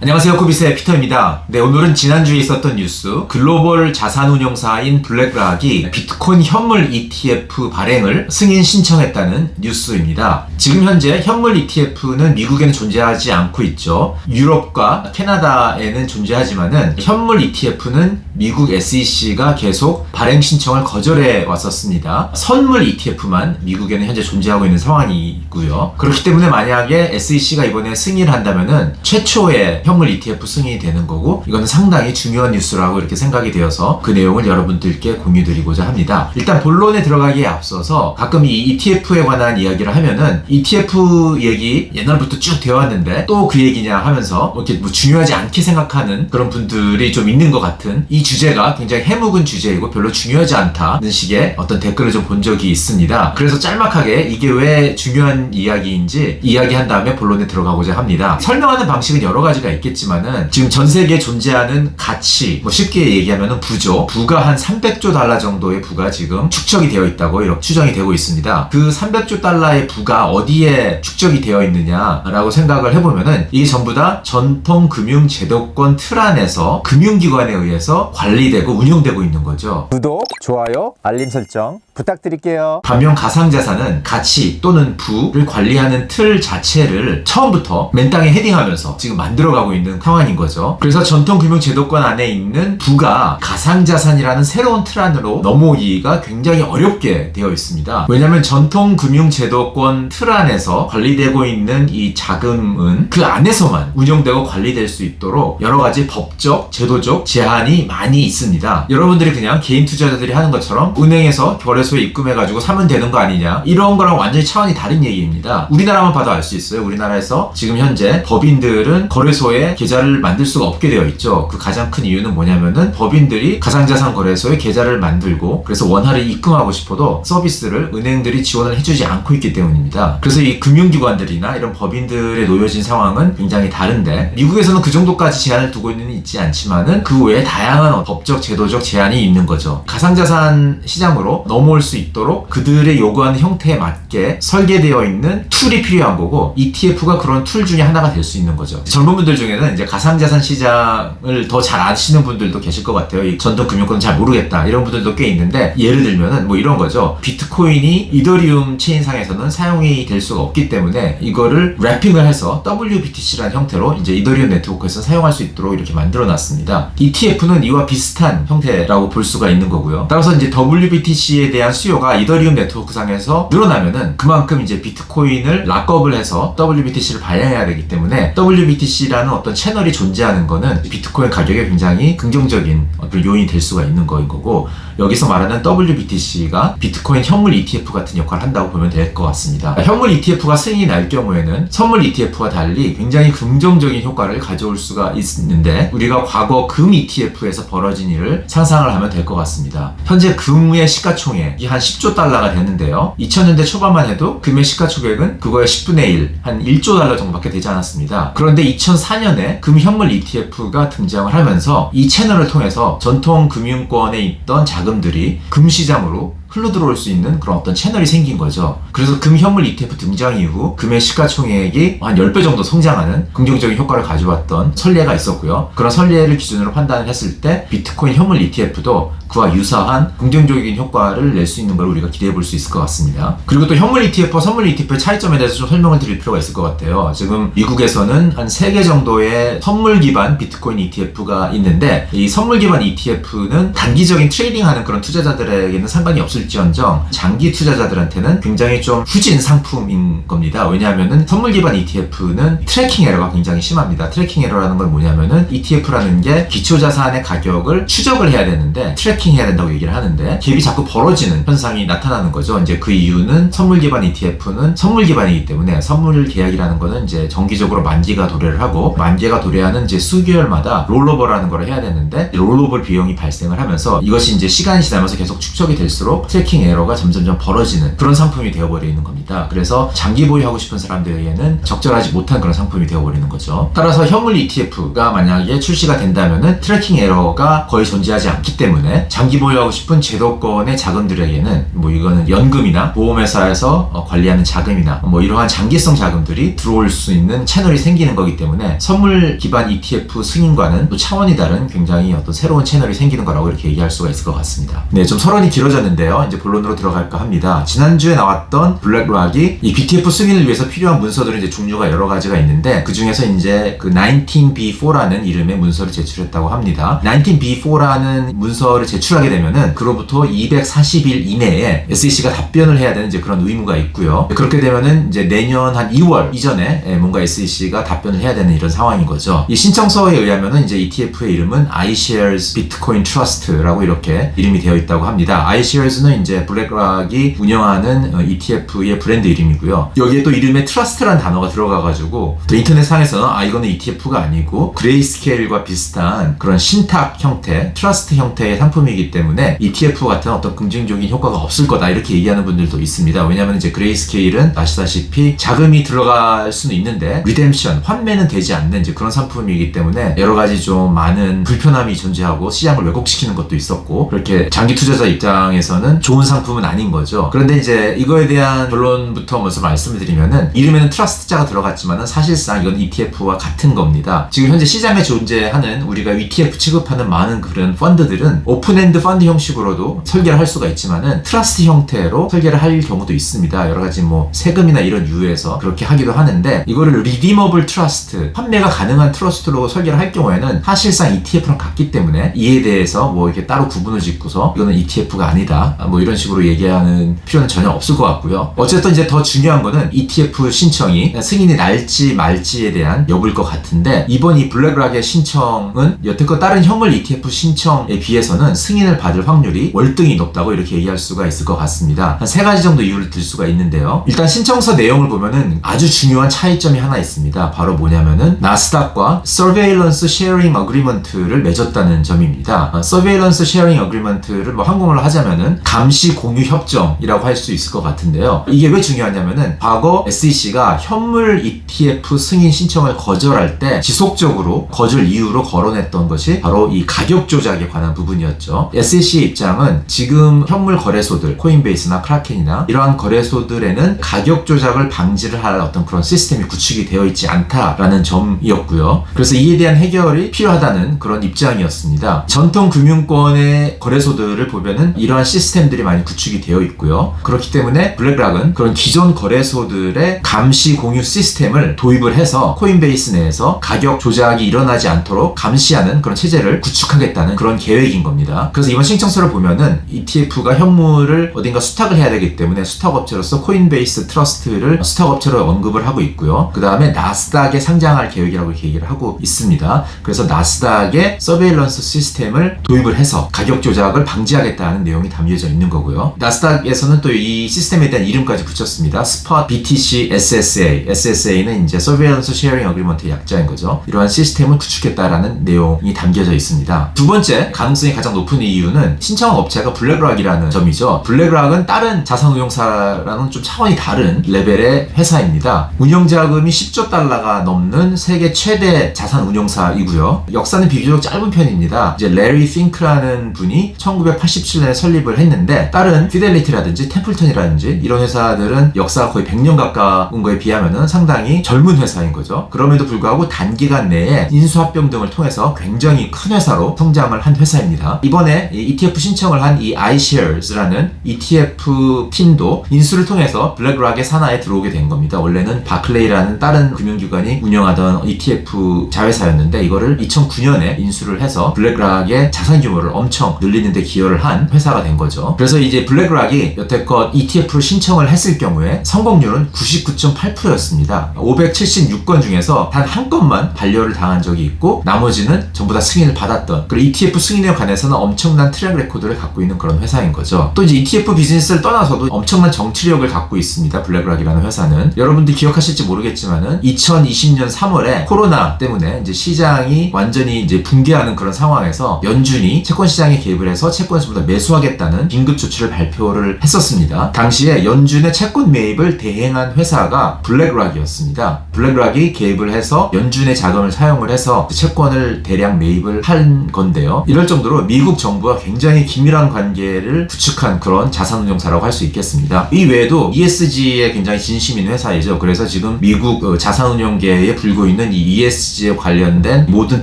안녕하세요. 코비스의 피터입니다. 네, 오늘은 지난주에 있었던 뉴스, 글로벌 자산운용사인 블랙락이 비트코인 현물 ETF 발행을 승인 신청했다는 뉴스입니다. 지금 현재 현물 ETF는 미국에는 존재하지 않고 있죠. 유럽과 캐나다에는 존재하지만은 현물 ETF는 미국 SEC가 계속 발행 신청을 거절해 왔었습니다. 선물 ETF만 미국에는 현재 존재하고 있는 상황이고요. 그렇기 때문에 만약에 SEC가 이번에 승인을 한다면은 최초의 현물 ETF 승인이 되는 거고, 이거는 상당히 중요한 뉴스라고 이렇게 생각이 되어서 그 내용을 여러분들께 공유드리고자 합니다. 일단 본론에 들어가기에 앞서서 가끔 이 ETF에 관한 이야기를 하면은 ETF 얘기 옛날부터 쭉 되어 왔는데 또 그 얘기냐 하면서 이렇게 중요하지 않게 생각하는 그런 분들이 좀 있는 것 같은, 이 주제가 굉장히 해묵은 주제이고 별로 중요하지 않다는 식의 어떤 댓글을 좀 본 적이 있습니다. 그래서 짤막하게 이게 왜 중요한 이야기인지 이야기한 다음에 본론에 들어가고자 합니다. 설명하는 방식은 여러 가지가 있겠지만은 지금 전 세계에 존재하는 가치, 쉽게 얘기하면은 부가 한 300조 달러 정도의 부가 지금 축적이 되어 있다고 이렇게 추정이 되고 있습니다. 그 300조 달러의 부가 어디에 축적이 되어 있느냐라고 생각을 해보면은 이게 전부 다 전통 금융 제도권 틀 안에서 금융기관에 의해서 관리되고 운영되고 있는 거죠. 구독, 좋아요, 알림 설정 부탁드릴게요. 반면 가상자산은 가치 또는 부를 관리하는 틀 자체를 처음부터 맨 땅에 헤딩하면서 지금 만들어가고 있는 상황인 거죠. 그래서 전통 금융 제도권 안에 있는 부가 가상자산이라는 새로운 틀 안으로 넘어오기가 굉장히 어렵게 되어 있습니다. 왜냐하면 전통 금융 제도권 틀 안에서 관리되고 있는 이 자금은 그 안에서만 운영되고 관리될 수 있도록 여러 가지 법적, 제도적 제한이 많이 있습니다. 여러분들이 그냥 개인 투자자들이 하는 것처럼 은행에서 거래소에 입금해가지고 사면 되는 거 아니냐, 이런 거랑 완전히 차원이 다른 얘기입니다. 우리나라만 봐도 알 수 있어요. 우리나라에서 지금 현재 법인들은 거래소에 계좌를 만들 수가 없게 되어 있죠. 그 가장 큰 이유는 뭐냐면은 법인들이 가상자산 거래소에 계좌를 만들고 그래서 원화를 입금하고 싶어도 서비스를 은행들이 지원을 해주지 않고 있기 때문입니다. 그래서 이 금융기관들이나 이런 법인들에 놓여진 상황은 굉장히 다른데, 미국에서는 그 정도까지 제한을 두고 있지 않지만은 그 외에 다양한 법적, 제도적 제한이 있는 거죠. 가상자산 시장으로 넘어올 수 있도록 그들의 요구하는 형태에 맞게 설계되어 있는 툴이 필요한 거고, ETF가 그런 툴 중에 하나가 될 수 있는 거죠. 젊은 분들 중에는 이제 가상자산 시장을 더 잘 아시는 분들도 계실 것 같아요. 이 전통 금융권은 잘 모르겠다 이런 분들도 꽤 있는데, 예를 들면은 이런 거죠. 비트코인이 이더리움 체인상에서는 사용이 될 수가 없기 때문에 이거를 래핑을 해서 WBTC라는 형태로 이제 이더리움 네트워크에서 사용할 수 있도록 이렇게 만들어 놨습니다. ETF는 이와 비슷한 형태라고 볼 수가 있는 거고요. 따라서 이제 WBTC에 대한 수요가 이더리움 네트워크상에서 늘어나면은 그만큼 이제 비트코인을 락업을 해서 WBTC를 발행해야 되기 때문에 WBTC라는 어떤 채널이 존재하는 거는 비트코인 가격에 굉장히 긍정적인 어떤 요인이 될 수가 있는 거인 거고, 여기서 말하는 WBTC가 비트코인 현물 ETF 같은 역할을 한다고 보면 될 것 같습니다. 현물 ETF가 승인이 날 경우에는 선물 ETF와 달리 굉장히 긍정적인 효과를 가져올 수가 있는데, 우리가 과거 금 ETF에서 벌어진 일을 상상을 하면 될 것 같습니다. 현재 금의 시가총액이 한 10조 달러가 되는데요. 2000년대 초반만 해도 금의 시가총액은 그거의 10분의 1, 한 1조 달러 정도밖에 되지 않았습니다. 그런데 2004년에 금 현물 ETF가 등장을 하면서 이 채널을 통해서 전통 금융권에 있던 자금들이 금시장으로 흘러들어올 수 있는 그런 어떤 채널이 생긴 거죠. 그래서 금 현물 ETF 등장 이후 금의 시가총액이 한 10배 정도 성장하는 긍정적인 효과를 가져왔던 선례가 있었고요. 그런 선례를 기준으로 판단을 했을 때 비트코인 현물 ETF도 그와 유사한 긍정적인 효과를 낼 수 있는 걸 우리가 기대해 볼 수 있을 것 같습니다. 그리고 또 현물 ETF와 선물 ETF의 차이점에 대해서 좀 설명을 드릴 필요가 있을 것 같아요. 지금 미국에서는 한 3개 정도의 선물 기반 비트코인 ETF가 있는데, 이 선물 기반 ETF는 단기적인 트레이딩하는 그런 투자자들에게는 상관이 없을지언정 장기 투자자들한테는 굉장히 좀 후진 상품인 겁니다. 왜냐하면은 선물 기반 ETF는 트래킹 에러가 굉장히 심합니다. 트래킹 에러라는 건 뭐냐면은 ETF라는 게 기초자산의 가격을 추적을 해야 되는데 트래킹 해야 된다고 얘기를 하는데, 갭이 자꾸 벌어지는 현상이 나타나는 거죠. 이제 그 이유는 선물 기반 ETF는 선물 기반이기 때문에 선물 계약이라는 거는 이제 정기적으로 만기가 도래를 하고, 만기가 도래하는 이제 수개월마다 롤오버라는 걸 해야 되는데 롤오버 비용이 발생을 하면서 이것이 이제 시간이 지나면서 계속 축적이 될수록 트래킹 에러가 점점점 벌어지는 그런 상품이 되어버리는 겁니다. 그래서 장기 보유하고 싶은 사람들에게는 적절하지 못한 그런 상품이 되어버리는 거죠. 따라서 현물 ETF가 만약에 출시가 된다면은 트래킹 에러가 거의 존재하지 않기 때문에 장기 보유하고 싶은 제도권의 자금들에게는 뭐 이거는 연금이나 보험회사에서 관리하는 자금이나 뭐 이러한 장기성 자금들이 들어올 수 있는 채널이 생기는 거기 때문에 선물 기반 ETF 승인과는 또 차원이 다른 굉장히 어떤 새로운 채널이 생기는 거라고 이렇게 얘기할 수가 있을 것 같습니다. 네, 좀 서론이 길어졌는데요. 이제 본론으로 들어갈까 합니다. 지난주에 나왔던 블랙락이 이 BTF 승인을 위해서 필요한 문서들은 이제 종류가 여러 가지가 있는데 그 중에서 이제 그 19B4라는 이름의 문서를 제출했다고 합니다. 19B4라는 문서를 제출하게 되면은 그로부터 240일 이내에 SEC가 답변을 해야 되는 이제 그런 의무가 있고요. 그렇게 되면은 이제 내년 한 2월 이전에 뭔가 SEC가 답변을 해야 되는 이런 상황인 거죠. 이 신청서에 의하면은 이제 ETF의 이름은 iShares Bitcoin Trust라고 이렇게 이름이 되어 있다고 합니다. iShares는 이제 블랙락이 운영하는 ETF의 브랜드 이름이고요. 여기에 또 이름에 트러스트라는 단어가 들어가가지고 또 인터넷 상에서는 이거는 ETF가 아니고 그레이스케일과 비슷한 그런 신탁 형태, 트러스트 형태의 상품이기 때문에 ETF 같은 어떤 긍정적인 효과가 없을 거다 이렇게 얘기하는 분들도 있습니다. 왜냐하면 이제 그레이스케일은 아시다시피 자금이 들어갈 수는 있는데 리뎀션, 환매는 되지 않는 이제 그런 상품이기 때문에 여러 가지 좀 많은 불편함이 존재하고 시장을 왜곡시키는 것도 있었고 그렇게 장기 투자자 입장에서는 좋은 상품은 아닌 거죠. 그런데 이제 이거에 대한 결론부터 먼저 말씀을 드리면은 이름에는 트러스트자가 들어갔지만은 사실상 이건 ETF와 같은 겁니다. 지금 현재 시장에 존재하는 우리가 ETF 취급하는 많은 그런 펀드들은 오픈엔드 펀드 형식으로도 설계를 할 수가 있지만은 트러스트 형태로 설계를 할 경우도 있습니다. 여러 가지 뭐 세금이나 이런 이유에서 그렇게 하기도 하는데 이거를 리디머블 트러스트, 판매가 가능한 트러스트로 설계를 할 경우에는 사실상 ETF랑 같기 때문에 이에 대해서 뭐 이렇게 따로 구분을 짓고서 이거는 ETF가 아니다 뭐 이런 식으로 얘기하는 필요는 전혀 없을 것 같고요. 어쨌든 이제 더 중요한 거는 ETF 신청이 승인이 날지 말지에 대한 여부일 것 같은데 이번 이 블랙락의 신청은 여태껏 다른 현물 ETF 신청에 비해서는 승인을 받을 확률이 월등히 높다고 이렇게 얘기할 수가 있을 것 같습니다. 한 3가지 정도 이유를 들 수가 있는데요. 일단 신청서 내용을 보면은 아주 중요한 차이점이 하나 있습니다. 바로 뭐냐면은 나스닥과 Surveillance Sharing Agreement를 맺었다는 점입니다. Surveillance Sharing Agreement를 뭐 한국말로 하자면은 감시 공유 협정이라고 할 수 있을 것 같은데요. 이게 왜 중요하냐면은 과거 SEC가 현물 ETF 승인 신청을 거절할 때 지속적으로 거절 이유로 거론했던 것이 바로 이 가격 조작에 관한 부분이었죠. SEC의 입장은 지금 현물 거래소들, 코인베이스나 크라켄이나 이러한 거래소들에는 가격 조작을 방지를 할 어떤 그런 시스템이 구축이 되어 있지 않다라는 점이었고요. 그래서 이에 대한 해결이 필요하다는 그런 입장이었습니다. 전통 금융권의 거래소들을 보면은 이러한 시스템들이 많이 구축이 되어 있고요. 그렇기 때문에 블랙락은 그런 기존 거래소들의 감시 공유 시스템을 도입을 해서 코인베이스 내에서 가격 조작이 일어나지 않도록 감시하는 그런 체제를 구축하겠다는 그런 계획인 겁니다. 그래서 이번 신청서를 보면은 ETF가 현물을 어딘가 수탁을 해야 되기 때문에 수탁업체로서 코인베이스 트러스트를 수탁업체로 언급을 하고 있고요. 그 다음에 나스닥에 상장할 계획이라고 이렇게 얘기를 하고 있습니다. 그래서 나스닥에 서베일런스 시스템을 도입을 해서 가격 조작을 방지하겠다는 내용이 담겨져 있는 거고요. 나스닥에서는 또 이 시스템에 대한 이름까지 붙였습니다. 스팟 BTC SSA. SSA는 이제 Surveillance Sharing Agreement의 약자인 거죠. 이러한 시스템을 구축했다라는 내용이 담겨져 있습니다. 두 번째 가능성이 가장 높은 이유는 신청 업체가 블랙락이라는 점이죠. 블랙락은 다른 자산운용사랑은 좀 차원이 다른 레벨의 회사입니다. 운영자금이 10조 달러가 넘는 세계 최대 자산운용사이고요. 역사는 비교적 짧은 편입니다. 이제 레리 핑크라는 분이 1987년에 설립을 했는데 다른 피델리티라든지 템플턴이라든지 이런 회사들은 역사가 거의 100년 가까운 거에 비하면 상당히 젊은 회사인 거죠. 그럼에도 불구하고 단기간 내에 인수합병 등을 통해서 굉장히 큰 회사로 성장을 한 회사입니다. 이번에 ETF 신청을 한 이 iShares라는 ETF 팀도 인수를 통해서 블랙락의 산하에 들어오게 된 겁니다. 원래는 바클레이라는 다른 금융기관이 운영하던 ETF 자회사였는데 이거를 2009년에 인수를 해서 블랙락의 자산 규모를 엄청 늘리는 데 기여를 한 회사가 된 거죠. 그래서 이제 블랙락이 여태껏 ETF를 신청을 했을 경우에 성공률은 99.8%였습니다. 576건 중에서 단 한 건만 반려를 당한 적이 있고 나머지는 전부 다 승인을 받았던, 그리고 ETF 승인에 관해서는 엄청난 트랙 레코드를 갖고 있는 그런 회사인 거죠. 또 이제 ETF 비즈니스를 떠나서도 엄청난 정치력을 갖고 있습니다. 블랙락이라는 회사는. 여러분들 기억하실지 모르겠지만은 2020년 3월에 코로나 때문에 이제 시장이 완전히 이제 붕괴하는 그런 상황에서 연준이 채권 시장에 개입을 해서 채권을 전부 다 매수하겠다는 긴급 조치를 발표를 했었습니다. 당시에 연준의 채권 매입을 대행한 회사가 블랙락이었습니다. 블랙락이 개입을 해서 연준의 자금을 사용을 해서 채권을 대량 매입을 한 건데요. 이럴 정도로 미국 정부와 굉장히 긴밀한 관계를 구축한 그런 자산운용사라고 할 수 있겠습니다. 이 외에도 ESG에 굉장히 진심인 회사이죠. 그래서 지금 미국 자산운용계에 불고 있는 이 ESG에 관련된 모든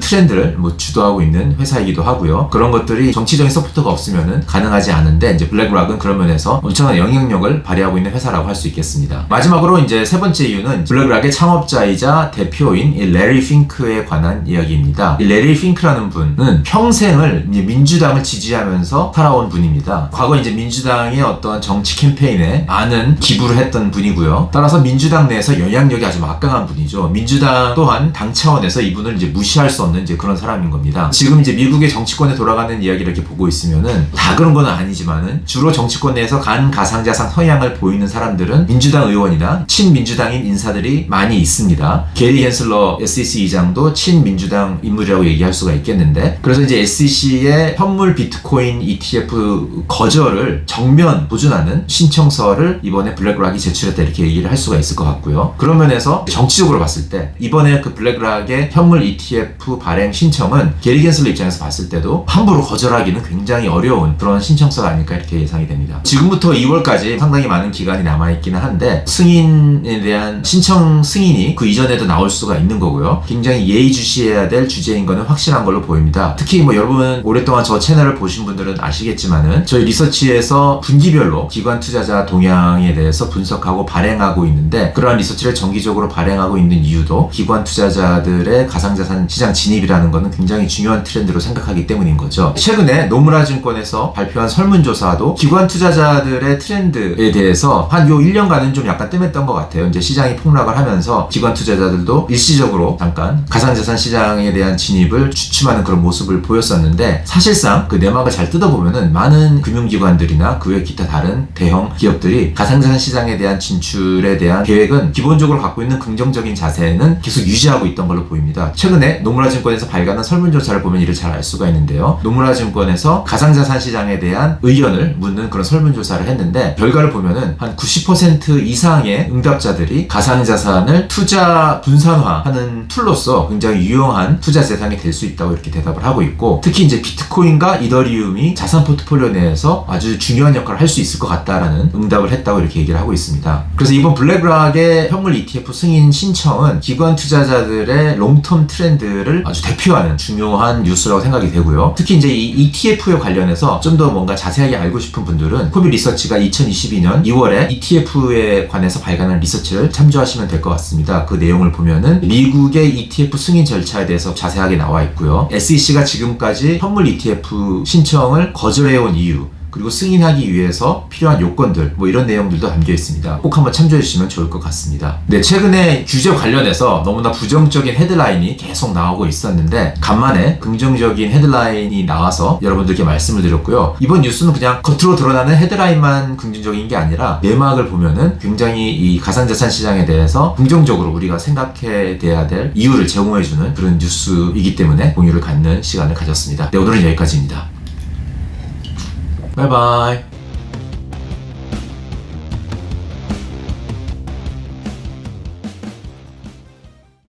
트렌드를 주도하고 있는 회사이기도 하고요. 그런 것들이 정치적인 서포트가 없으면은 가능하지 않은데 이제 블랙락은 그런 면에서 엄청난 영향력을 발휘하고 있는 회사라고 할 수 있겠습니다. 마지막으로 이제 세 번째 이유는 블랙락의 창업자이자 대표인 이 레리 핑크에 관한 이야기입니다. 이 레리 핑크라는 분은 평생을 이제 민주당을 지지하면서 살아온 분입니다. 과거 이제 민주당의 어떤 정치 캠페인에 많은 기부를 했던 분이고요. 따라서 민주당 내에서 영향력이 아주 막강한 분이죠. 민주당 또한 당 차원에서 이분을 이제 무시할 수 없는 이제 그런 사람인 겁니다. 지금 이제 미국의 정치권에 돌아가는 이야기를 이렇게 보고 있으면은 다 그런 건 아니지만은 주로 정치권 내에서 가상자산 성향을 보이는 사람들은 민주당 의원이나 친민주당인 인사들이 많이 있습니다. 게리 겐슬러 SEC 의장도 친민주당 인물이라고 얘기할 수가 있겠는데, 그래서 이제 SEC의 현물 비트코인 ETF 거절을 정면 보존하는 신청서를 이번에 블랙락이 제출했다 이렇게 얘기를 할 수가 있을 것 같고요. 그런 면에서 정치적으로 봤을 때 이번에 그 블랙락의 현물 ETF 발행 신청은 게리 겐슬러 입장에서 봤을 때도 함부로 거절하기는 굉장히 어려운 그런 신청서가 아닐까 이렇게 예상이 됩니다. 지금부터 2월까지 상당히 많은 기간이 남아있기는 한데 승인에 대한 신청 승인이 그 이전에도 나올 수가 있는 거고요. 굉장히 예의주시해야 될 주제인 거는 확실한 걸로 보입니다. 특히 여러분 오랫동안 저 채널을 보신 분들은 아시겠지만은 저희 리서치에서 분기별로 기관 투자자 동향에 대해서 분석하고 발행하고 있는데, 그러한 리서치를 정기적으로 발행하고 있는 이유도 기관 투자자들의 가상자산 시장 진입이라는 것은 굉장히 중요한 트렌드로 생각하기 때문인 거죠. 최근에 노무라 증권에서 발표한 설문조사도 기관 투자자들의 트렌드에 대해서 한 요 1년간은 좀 약간 뜸했던 것 같아요. 이제 시장이 폭락을 하면서 기관 투자자들도 일시적으로 잠깐 가상자산 시장에 대한 진입을 주춤하는 그런 모습을 보였었는데, 사실상 그 내막을 잘 뜯어보면은 많은 금융기관들이나 그 외 기타 다른 대형 기업들이 가상자산 시장에 대한 진출에 대한 계획은 기본적으로 갖고 있는 긍정적인 자세는 계속 유지하고 있던 걸로 보입니다. 최근에 노무라 증권에서 발간한 설문조사를 보면 이를 잘 알 수가 있는데요. 노무라 증권에서 가상자산 시장에 대한 의견을 묻는 그런 설문조사를 했는데, 결과를 보면은 한 90% 이상의 응답자들이 가상자산을 투자 분산화하는 툴로서 굉장히 유용한 투자 대상이 될 수 있다고 이렇게 대답을 하고 있고, 특히 이제 비트코인과 이더리움이 자산 포트폴리오 내에서 아주 중요한 역할을 할 수 있을 것 같다라는 응답을 했다고 이렇게 얘기를 하고 있습니다. 그래서 이번 블랙락의 현물 ETF 승인 신청은 기관 투자자들의 롱텀 트렌드를 아주 대표하는 중요한 뉴스라고 생각이 되고요. 특히 이제 이 ETF에 관련해서 좀 더 뭔가 자세하게 알고 싶은 분들은 코비 리서치가 2022년 2월에 ETF에 관해서 발간한 리서치를 참조하시면 될 것 같습니다. 그 내용을 보면은 미국의 ETF 승인 절차에 대해서 자세하게 나와 있고요. SEC가 지금까지 현물 ETF 신청을 거절해온 이유, 그리고 승인하기 위해서 필요한 요건들 이런 내용들도 담겨 있습니다. 꼭 한번 참조해 주시면 좋을 것 같습니다. 네, 최근에 규제 관련해서 너무나 부정적인 헤드라인이 계속 나오고 있었는데 간만에 긍정적인 헤드라인이 나와서 여러분들께 말씀을 드렸고요. 이번 뉴스는 그냥 겉으로 드러나는 헤드라인만 긍정적인 게 아니라 내막을 보면은 굉장히 이 가상자산 시장에 대해서 긍정적으로 우리가 생각해 돼야 될 이유를 제공해주는 그런 뉴스이기 때문에 공유를 갖는 시간을 가졌습니다. 네, 오늘은 여기까지입니다. 바이바이.